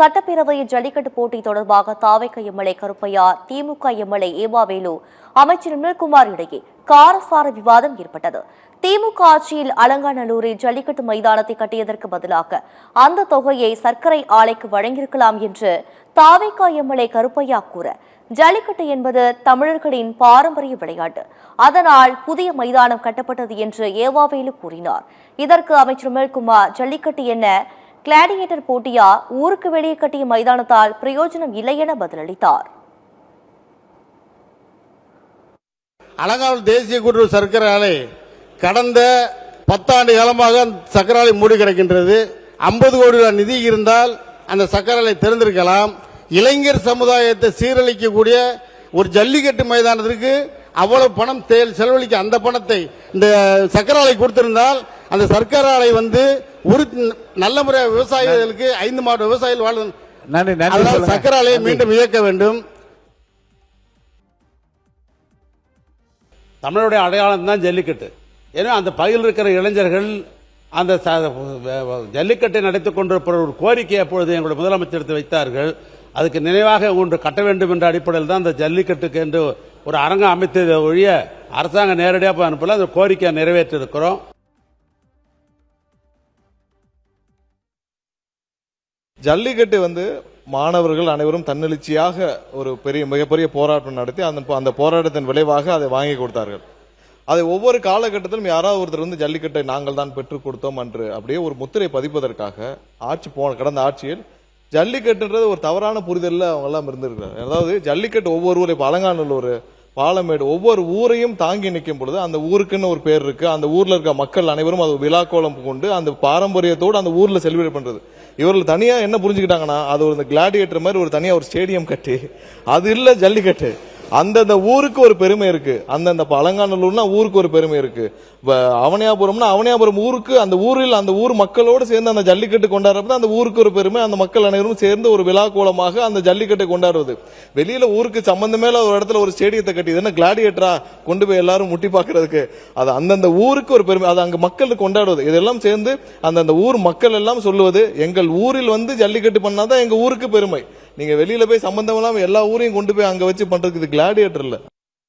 சட்டப்பேரவை ஜல்லிக்கட்டு போட்டி தொடர்பாக தாவேக எம்எல்ஏ கருப்பையா, திமுக எம்எல்ஏ ஏவாவேலு, அமைச்சர் நிர்மல்குமார் இடையே காரசார விவாதம் ஏற்பட்டது. திமுக ஆட்சியில் அலங்காநல்லூரில் ஜல்லிக்கட்டு மைதானத்தை கட்டியதற்கு பதிலாக அந்த தொகையை சர்க்கரை ஆலைக்கு வழங்கியிருக்கலாம் என்று தாவேக எம்எல்ஏ கருப்பையா கூற, ஜல்லிக்கட்டு என்பது தமிழர்களின் பாரம்பரிய விளையாட்டு, அதனால் புதிய மைதானம் கட்டப்பட்டது என்று ஏவாவேலு கூறினார். இதற்கு அமைச்சர் நிர்மல்குமார், ஜல்லிக்கட்டு என்ன கிளாடியேட்டர் போட்டியா, ஊருக்கு வெளியே கட்டிய மைதானத்தால் பிரயோஜனம் இல்லை என பதிலளித்தார். அலங்காநல்லூர் தேசிய கூட்டுறவு சர்க்கரை ஆலை கடந்த 10 ஆண்டு காலமாக சர்க்கரை ஆலை மூடி கிடக்கின்றது. 50 கோடி ரூபாய் நிதி இருந்தால் அந்த சர்க்கரை ஆலை திறந்திருக்கலாம். இளைஞர் சமுதாயத்தை சீரழிக்கக்கூடிய ஒரு ஜல்லிக்கட்டு மைதானத்திற்கு அவ்வளவு பணம் செலவழிக்க அந்த பணத்தை இந்த சர்க்கரை ஆலை கொடுத்திருந்தால் அந்த சர்க்கரை ஆலை ஒரு நல்ல முறை விவசாயிகளுக்கு 5 மாவட்ட விவசாயிகள் வாழும் சர்க்கரை ஆலையை மீண்டும் இயக்க வேண்டும். தமிழுடைய அடையாளம் தான் ஜல்லிக்கட்டு. ஏன்னா அந்த பகுதியில் இருக்கிற இளைஞர்கள் அந்த ஜல்லிக்கட்டை நடத்திக் கொண்டிருப்ப ஒரு கோரிக்கையை அப்பொழுது எங்களுடைய முதலமைச்சர் வைத்தார்கள். அதுக்கு நினைவாக ஒன்று கட்ட வேண்டும் என்ற அடிப்படையில் தான் அந்த ஜல்லிக்கட்டுக்கு என்று ஒரு அரங்கம் அமைத்ததை ஒழிய அரசாங்கம் நேரடியாக அனுப்பல. அந்த கோரிக்கையை நிறைவேற்றிருக்கிறோம். ஜல்லிக்கட்டு மாணவர்கள் அனைவரும் தன்னெழுச்சியாக ஒரு மிகப்பெரிய போராட்டம் நடத்தி அந்த போராட்டத்தின் விளைவாக அதை வாங்கி கொடுத்தார்கள். அதை ஒவ்வொரு காலகட்டத்திலும் யாராவது ஒருத்தர் ஜல்லிக்கட்டை நாங்கள் தான் பெற்றுக் கொடுத்தோம் என்று அப்படியே ஒரு முத்திரை பதிப்பதற்காக கடந்த ஆட்சியில் ஜல்லிக்கட்டுன்றது ஒரு தவறான புரிதல்ல அவங்க எல்லாம் இருந்திருக்கிறார். அதாவது ஜல்லிக்கட்டு ஒவ்வொரு ஊரை அலங்காநல்லூர், பாலமேடு ஒவ்வொரு ஊரையும் தாங்கி நிற்கும் பொழுது அந்த ஊருக்குன்னு ஒரு பேர் இருக்கு. அந்த ஊர்ல இருக்க மக்கள் அனைவரும் அது விழாக்கோலம் கொண்டு அந்த பாரம்பரியத்தோடு அந்த ஊர்ல செலிபிரேட் பண்றது. இவர்கள் தனியா என்ன புரிஞ்சுக்கிட்டாங்கன்னா, அது ஒரு கிளாடியேட்டர் மாதிரி ஒரு தனியா ஒரு ஸ்டேடியம் கட்டி, அது இல்ல ஜல்லிக்கட்டு. அந்தந்த ஊருக்கு ஒரு பெருமை இருக்கு. அந்தந்த அலங்காநல்லூர்னா ஊருக்கு ஒரு பெருமை இருக்கு. அவனியாபுரம்னா அவனியாபுரம் ஊருக்கு, அந்த ஊரில் அந்த ஊர் மக்களோடு சேர்ந்து அந்த ஜல்லிக்கட்டு கொண்டாடுறது அந்த ஊருக்கு ஒரு பெருமை. அந்த மக்கள் அனைவரும் சேர்ந்து ஒரு விழா கோலமாக அந்த ஜல்லிக்கட்டை கொண்டாடுவது. வெளியில ஊருக்கு சம்பந்தமே ஒரு இடத்துல ஒரு ஸ்டேடியத்தை கட்டி என்ன கிளாடியேட்டரா கொண்டு போய் எல்லாரும் முட்டி பாக்குறதுக்கு, அது அந்தந்த ஊருக்கு ஒரு பெருமை. அது அங்க மக்கள் கொண்டாடுவது. இதெல்லாம் சேர்ந்து அந்தந்த ஊர் மக்கள் எல்லாம் சொல்லுவது, எங்கள் ஊரில் ஜல்லிக்கட்டு பண்ணாதான் எங்க ஊருக்கு பெருமை. நீங்க வெளியில போய் சம்பந்தம் இல்லாம எல்லா ஊரையும் கொண்டு போய் அங்க வச்சு பண்றதுக்கு இது கிளாடியேட்டர் இல்ல.